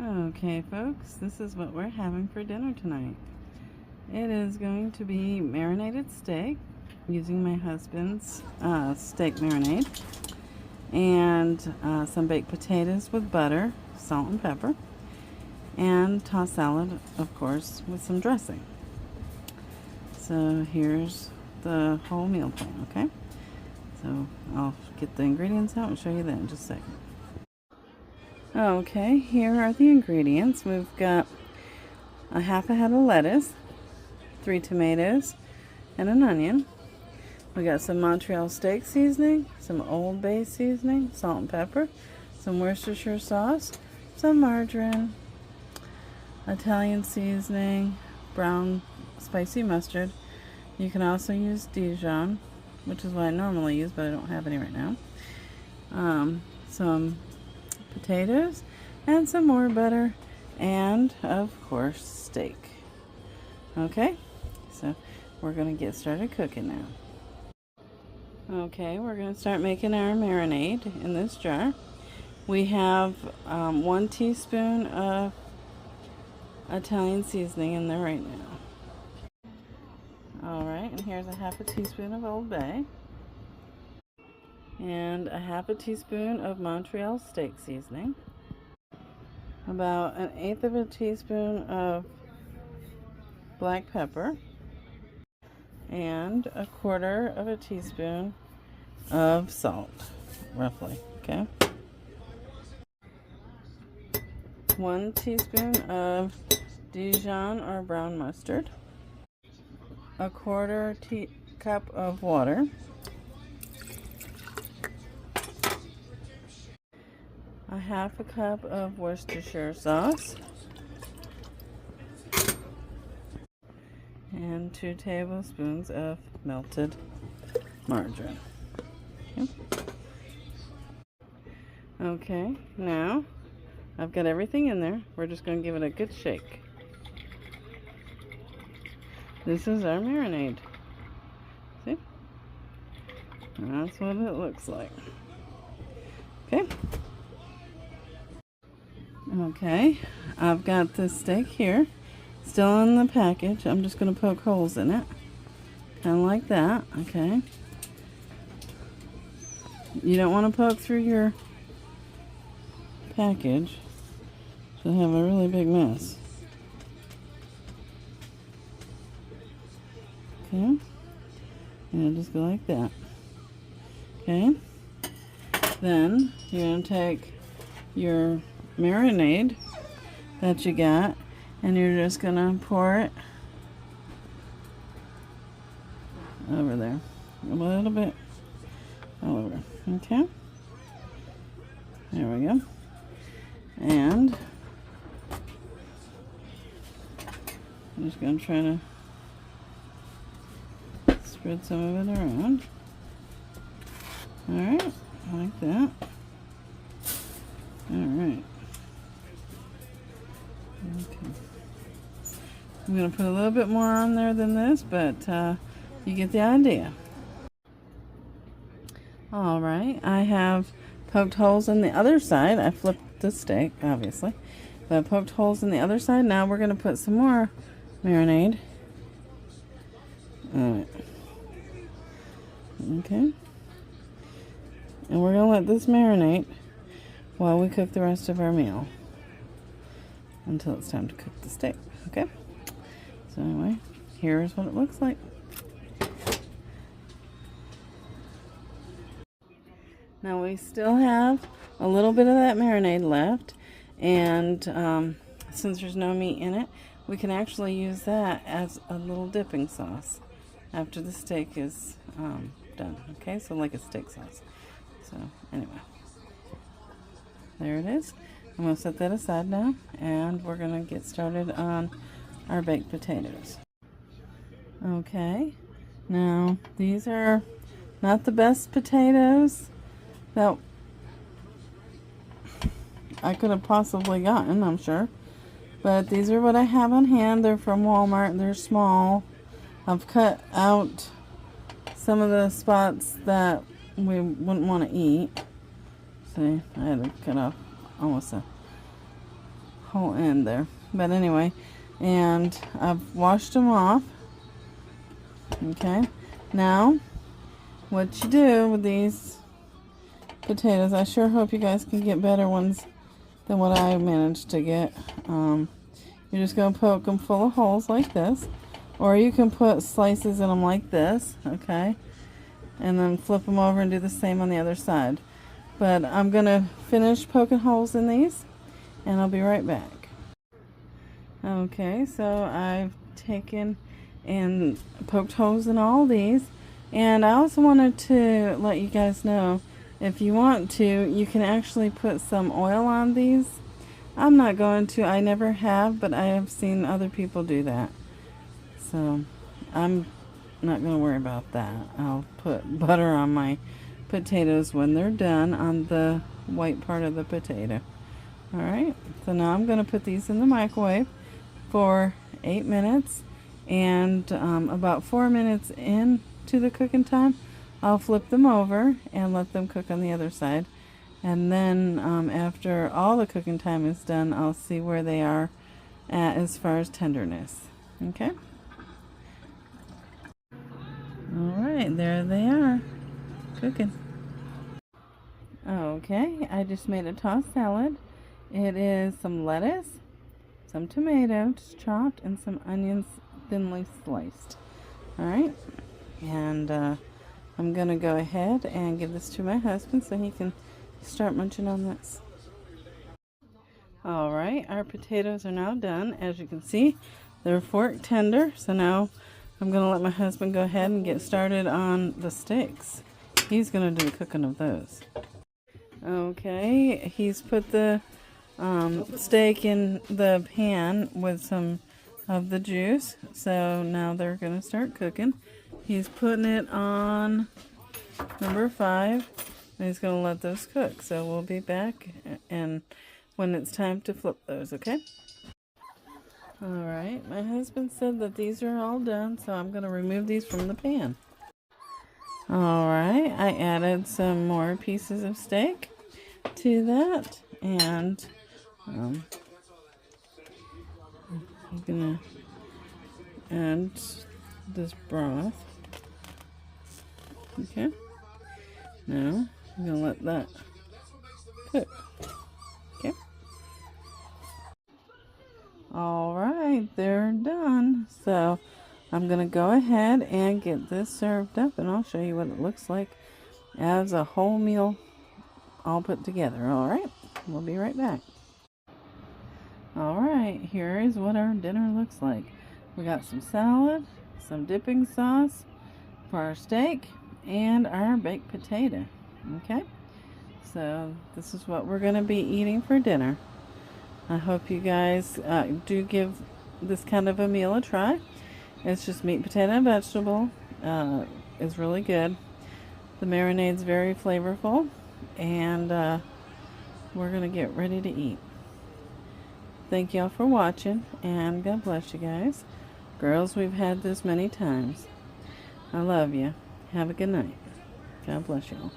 Okay, folks, this is what we're having for dinner tonight. It is going to be marinated steak using my husband's steak marinade, and some baked potatoes with butter, salt, and pepper, and tossed salad, of course, with some dressing. So here's the whole meal plan, okay? So I'll get the ingredients out and show you that in just a second. Okay, here are the ingredients. We've got a half a head of lettuce, 3 tomatoes, and an onion. We got some Montreal steak seasoning, some Old Bay seasoning, salt and pepper, some Worcestershire sauce, some margarine, Italian seasoning, brown spicy mustard. You can also use Dijon, which is what I normally use, but I don't have any right now. Some potatoes, and some more butter, and of course steak. Okay, so we're going to get started cooking now. Okay, we're going to start making our marinade in this jar. We have 1 teaspoon of Italian seasoning in there right now. Alright, and here's a half a teaspoon of Old Bay, and a half a teaspoon of Montreal steak seasoning, about 1/8 of a teaspoon of black pepper, and 1/4 of a teaspoon of salt, roughly, okay? 1 teaspoon of Dijon or brown mustard, 1/4 cup of water, a half a cup of Worcestershire sauce, and 2 tablespoons of melted margarine. Okay, now I've got everything in there. We're just going to give it a good shake. This is our marinade. See? That's what it looks like. Okay. Okay, I've got this steak here, still in the package. I'm just going to poke holes in it, kind of like that, okay? You don't want to poke through your package, so you'll have a really big mess. Okay, and just go like that. Okay, then you're going to take your marinade that you got, and you're just gonna pour it over there a little bit all over. Okay, there we go. And I'm just gonna try to spread some of it around. All right, like that. All right. Okay. I'm going to put a little bit more on there than this, but you get the idea. Alright, I have poked holes in the other side. I flipped the steak, obviously, but I poked holes in the other side. Now we're going to put some more marinade. Alright. Okay. And we're going to let this marinate while we cook the rest of our meal, until it's time to cook the steak, okay? So anyway, here's what it looks like. Now we still have a little bit of that marinade left, and since there's no meat in it, we can actually use that as a little dipping sauce after the steak is done, okay? So like a steak sauce. So anyway, there it is. I'm going to set that aside now, and we're going to get started on our baked potatoes. Okay, now these are not the best potatoes that I could have possibly gotten, I'm sure, but these are what I have on hand. They're from Walmart. They're small. I've cut out some of the spots that we wouldn't want to eat. See, I had to cut off almost a whole end there. But anyway, and I've washed them off. Okay, now what you do with these potatoes, I sure hope you guys can get better ones than what I managed to get. You're just going to poke them full of holes like this, or you can put slices in them like this, okay, and then flip them over and do the same on the other side. But I'm going to finish poking holes in these, and I'll be right back. Okay, so I've taken and poked holes in all these, and I also wanted to let you guys know, if you want to, you can actually put some oil on these. I'm not going to, I never have, but I have seen other people do that, so I'm not going to worry about that. I'll put butter on my potatoes when they're done on the white part of the potato. Alright, so now I'm going to put these in the microwave for 8 minutes, and about 4 minutes into the cooking time, I'll flip them over and let them cook on the other side. And then after all the cooking time is done, I'll see where they are at as far as tenderness. Okay? Alright, there they are, cooking. Okay, I just made a tossed salad. It is some lettuce, some tomatoes chopped, and some onions thinly sliced. Alright, and I'm going to go ahead and give this to my husband so he can start munching on this. Alright, our potatoes are now done. As you can see, they're fork tender, so now I'm going to let my husband go ahead and get started on the steaks. He's going to do the cooking of those. Okay, he's put the steak in the pan with some of the juice, so now they're going to start cooking. He's putting it on number 5, and he's going to let those cook. So we'll be back and when it's time to flip those, okay? Alright, my husband said that these are all done, so I'm going to remove these from the pan. Alright, I added some more pieces of steak to that, and I'm going to add this broth. Okay, now I'm going to let that cook. Okay. Alright, they're done. So I'm going to go ahead and get this served up, and I'll show you what it looks like as a whole meal all put together. Alright, we'll be right back. Alright, here is what our dinner looks like. We got some salad, some dipping sauce for our steak, and our baked potato. Okay, so this is what we're going to be eating for dinner. I hope you guys do give this kind of a meal a try. It's just meat, potato, and vegetable. It's really good. The marinade's very flavorful, and we're going to get ready to eat. Thank y'all for watching, and God bless you guys. Girls, we've had this many times. I love you. Have a good night. God bless y'all.